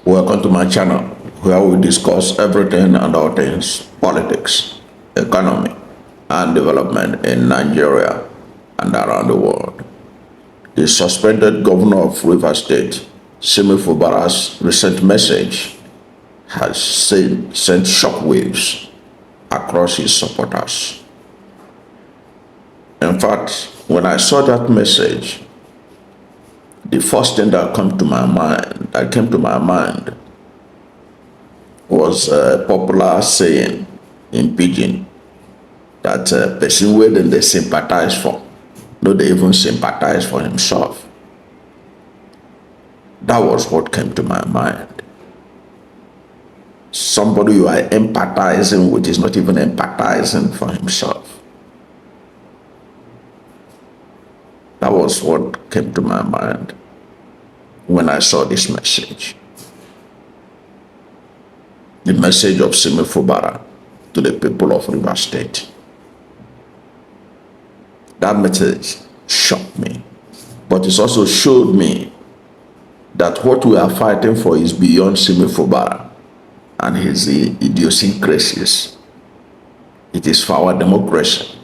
Welcome to my channel where we discuss everything and all things politics, economy, and development in Nigeria and around the world. The suspended governor of Rivers State, Simi Fubara's recent message has sent shockwaves across his supporters. In fact, when I saw that message, the first thing that came to my mind was a popular saying in Pidgin that person wey dem dey sympathize for no dey even sympathize for himself. That was what came to my mind. Somebody you are empathizing with is not even empathizing for himself. That was what came to my mind when I saw this message. The message of Simi Fubara to the people of Rivers State. That message shocked me, but it also showed me that what we are fighting for is beyond Simi Fubara and his idiosyncrasies. It is for our democracy.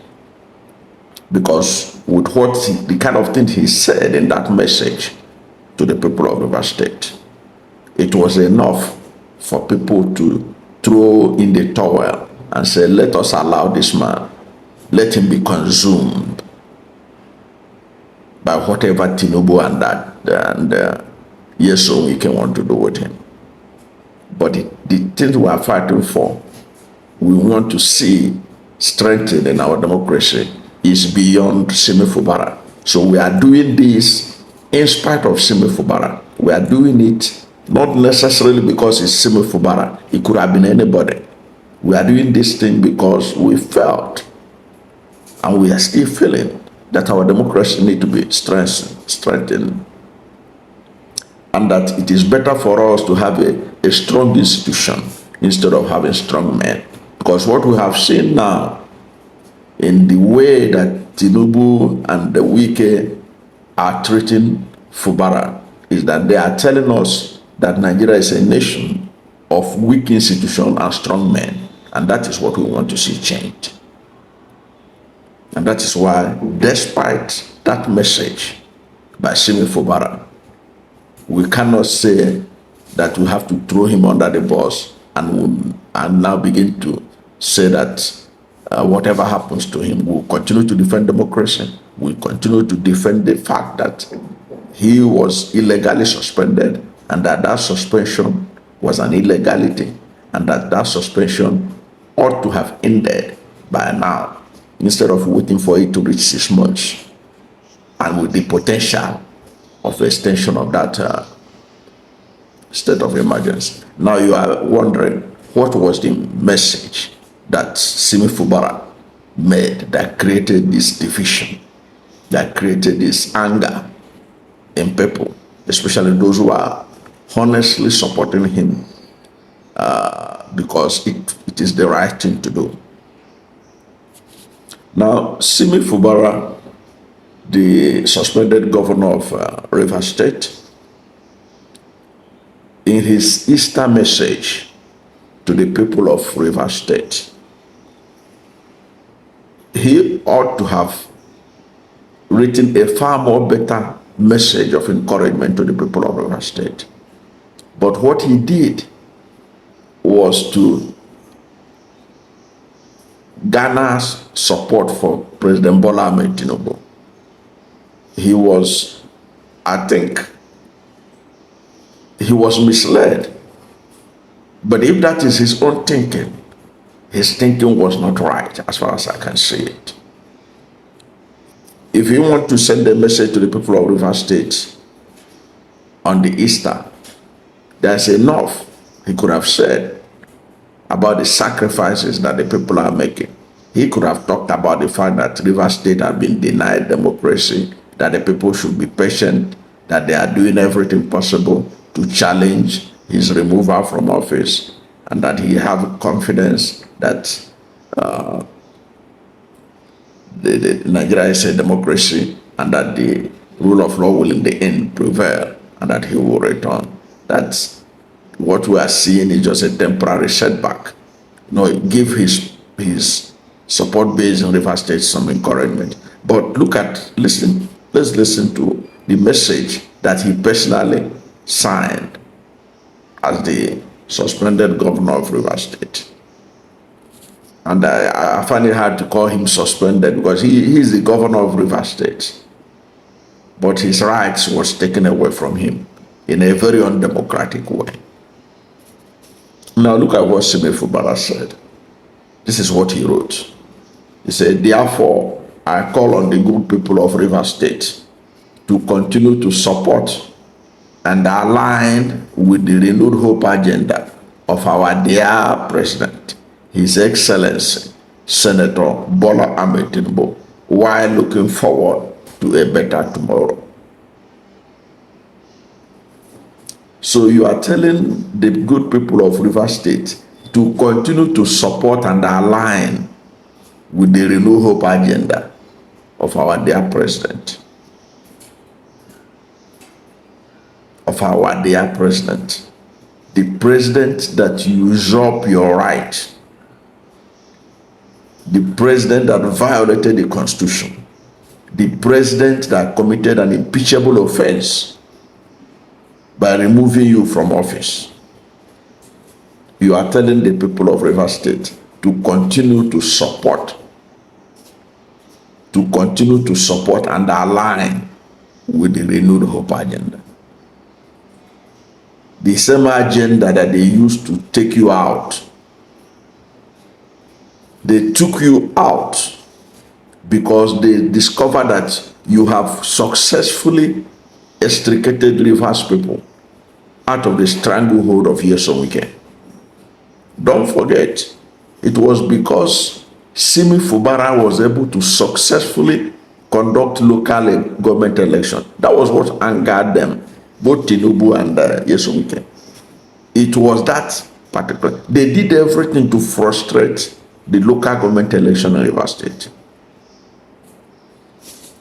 Because with the kind of thing he said in that message to the people of Rivers State, it was enough for people to throw in the towel and say, let us allow this man, let him be consumed by whatever Tinubu and Nyesom Wike want to do with him. But the things we are fighting for, we want to see strengthened in our democracy, is beyond Simi Fubara. So we are doing this in spite of Simi Fubara. We are doing it not necessarily because it's Simi Fubara. It could have been anybody. We are doing this thing because we felt, and we are still feeling, that our democracy need to be strengthened, and that it is better for us to have a strong institution instead of having strong men. Because what we have seen now, in the way that Tinubu and the Wike are treating Fubara, is that they are telling us that Nigeria is a nation of weak institutions and strong men. And that is what we want to see changed. And that is why, despite that message by Simi Fubara, we cannot say that we have to throw him under the bus and now begin to say that whatever happens to him, we'll continue to defend democracy. We'll continue to defend the fact that he was illegally suspended, and that suspension was an illegality, and that suspension ought to have ended by now, instead of waiting for it to reach 6 months, and with the potential of extension of that state of emergency. Now you are wondering, what was the message that Simi Fubara made that created this division, that created this anger in people, especially those who are honestly supporting him because it is the right thing to do. Now, Simi Fubara, the suspended governor of Rivers State, in his Easter message to the people of Rivers State, he ought to have written a far more better message of encouragement to the people of Rivers State. But what he did was to garner support for President Bola Ahmed Tinubu. I think he was misled. But if that is his own thinking, his thinking was not right as far as I can see it. If you want to send a message to the people of Rivers State on the Easter, there's enough he could have said about the sacrifices that the people are making. He could have talked about the fact that Rivers State have been denied democracy, that the people should be patient, that they are doing everything possible to challenge his removal from office, and that he have confidence that Nigeria is a democracy, and that the rule of law will in the end prevail, and that he will return. That's what we are seeing is just a temporary setback. Give his support base in Rivers State some encouragement. But let's listen to the message that he personally signed as the suspended governor of Rivers State. And I find it hard to call him suspended because he is the governor of Rivers State. But his rights was taken away from him in a very undemocratic way. Now look at what Simi Fubara said. This is what he wrote. He said, therefore, I call on the good people of Rivers State to continue to support and align with the renewed hope agenda of our dear President, His Excellency, Senator Bola Ahmed Tinubu, while looking forward to a better tomorrow. So you are telling the good people of Rivers State to continue to support and align with the renewed hope agenda of our dear President. Of our dear President. The President that usurped your right. The President that violated the Constitution. The President that committed an impeachable offense by removing you from office. You are telling the people of Rivers State to continue to support and align with the renewed hope agenda. The same agenda that they used to take you out. They took you out because they discovered that you have successfully extricated Rivers people out of the stranglehold of Nyesom. Don't forget, it was because Simi Fubara was able to successfully conduct local government election. That was what angered them, both Tinubu and Nyesom. It was that particular. They did everything to frustrate the local government election in Rivers State.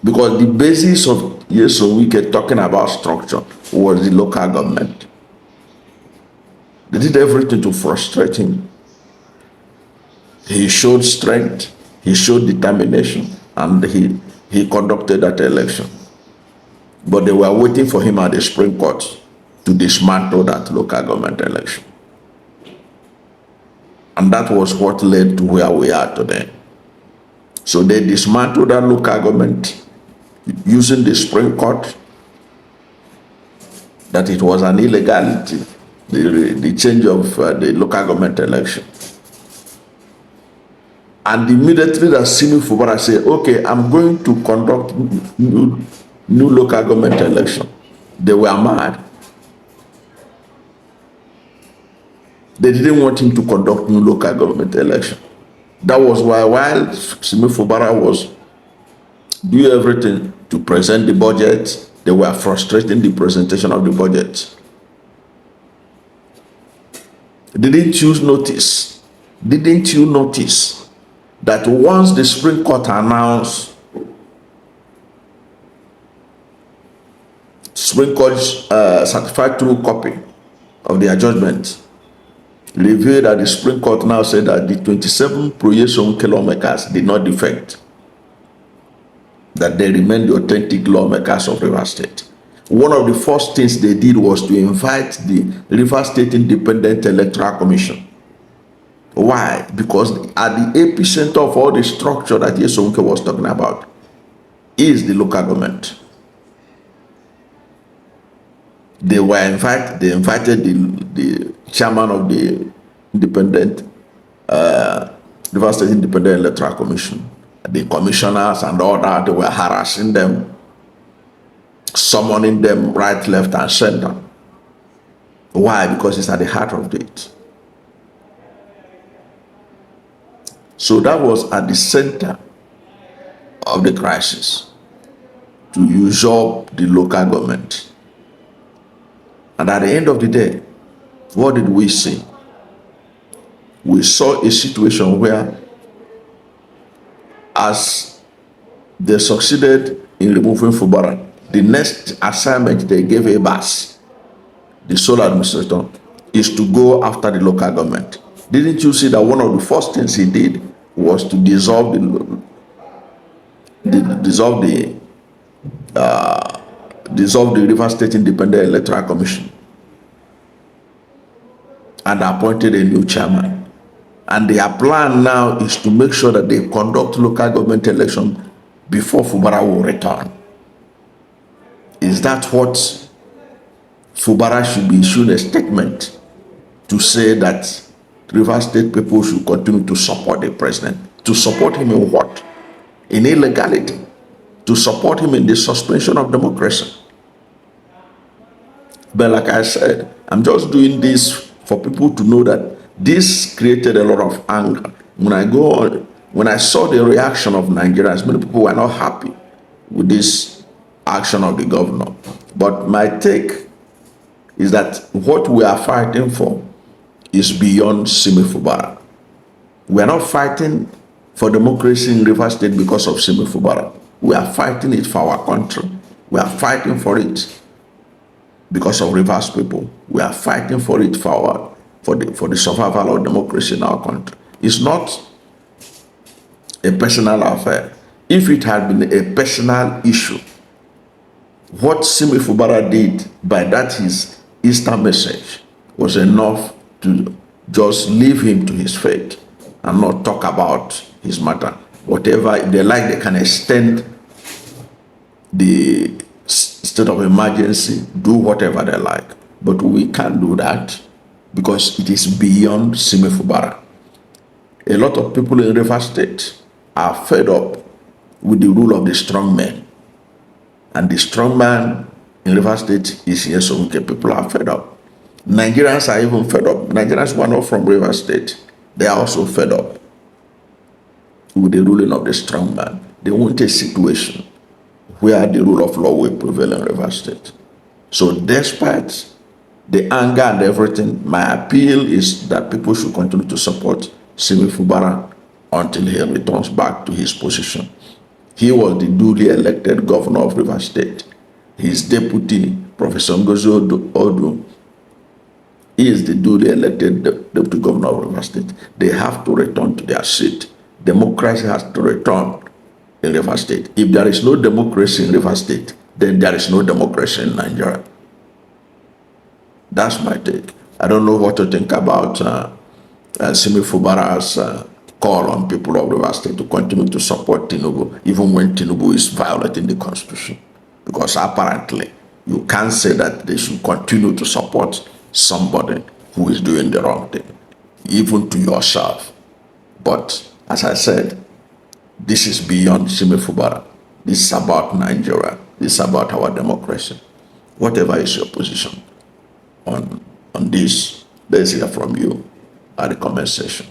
Because the basis of Nyesom talking about structure was the local government. They did everything to frustrate him. He showed strength, he showed determination, and he conducted that election. But they were waiting for him at the Supreme Court to dismantle that local government election. And that was what led to where we are today. So they dismantled that local government using the Supreme Court that it was an illegality, the change of the local government election. And immediately that Simi Fubara said, okay, I'm going to conduct new local government election. They were mad. They didn't want him to conduct new local government election. That was why while Simi Fubara was doing everything to present the budget, they were frustrating the presentation of the budget. Didn't you notice that once the Supreme Court announced, Supreme Court certified true copy of their judgment, revealed that the Supreme Court now said that the 27 pro-Nyesom lawmakers did not defect, that they remained the authentic lawmakers of Rivers State. One of the first things they did was to invite the Rivers State Independent Electoral Commission. Why? Because at the epicenter of all the structure that Nyesom was talking about is the local government. They invited the chairman of the independent Rivers State Independent Electoral Commission, the commissioners and all that. They were harassing them, summoning them right, left, and center. Why? Because it's at the heart of it. So that was at the center of the crisis, to usurp the local government. And at the end of the day, what did we see? We saw a situation where, as they succeeded in removing Fubara, the next assignment they gave Abbas, the sole administrator, is to go after the local government. Didn't you see that one of the first things he did was to dissolve the Rivers State Independent Electoral Commission and appointed a new chairman? And their plan now is to make sure that they conduct local government election before Fubara will return. Is that what Fubara should be issuing a statement to say that Rivers State people should continue to support the president? To support him in what? In illegality. To support him in the suspension of democracy. But like I said, I'm just doing this for people to know that this created a lot of anger. When I saw the reaction of Nigerians, many people were not happy with this action of the governor. But my take is that what we are fighting for is beyond Simi Fubara. We are not fighting for democracy in Rivers State because of Simi Fubara. We are fighting it for our country. We are fighting for it because of Rivers people. We are fighting for it for the survival of democracy in our country. It's not a personal affair. If it had been a personal issue, what Simi Fubara did by that his Easter message was enough to just leave him to his fate and not talk about his matter. Whatever if they like, they can extend the state of emergency, do whatever they like. But we can't do that because it is beyond Simi Fubara. A lot of people in Rivers State are fed up with the rule of the strong man. And the strong man in Rivers State is Nyesom. People are fed up. Nigerians are even fed up. Nigerians who are not from Rivers State, they are also fed up with the ruling of the strong man. They want a situation where the rule of law will prevail in Rivers State. So despite the anger and everything, my appeal is that people should continue to support Simi Fubara until he returns back to his position. He was the duly elected governor of Rivers State. His deputy, Professor Ngozi Odu, is the duly elected deputy governor of Rivers State. They have to return to their seat. Democracy has to return in Rivers State. If there is no democracy in Rivers State, then there is no democracy in Nigeria. That's my take. I don't know what to think about Simi Fubara's call on people of Rivers State to continue to support Tinubu, even when Tinubu is violating the constitution. Because apparently, you can't say that they should continue to support somebody who is doing the wrong thing, even to yourself. But as I said, this is beyond Simi Fubara. This is about Nigeria. This is about our democracy. Whatever is your position on this, let's hear from you at the comment section.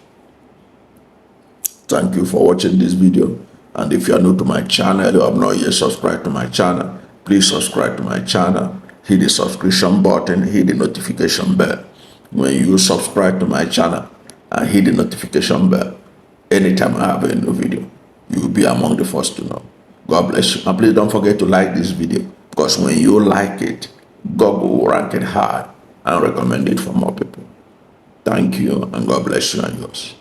Thank you for watching this video. And if you are new to my channel, you have not yet subscribed to my channel, please subscribe to my channel. Hit the subscription button, hit the notification bell. When you subscribe to my channel and hit the notification bell, anytime I have a new video, you will be among the first to know. God bless you. And please don't forget to like this video, because when you like it, Google will rank it high and recommend it for more people. Thank you, and God bless you and yours.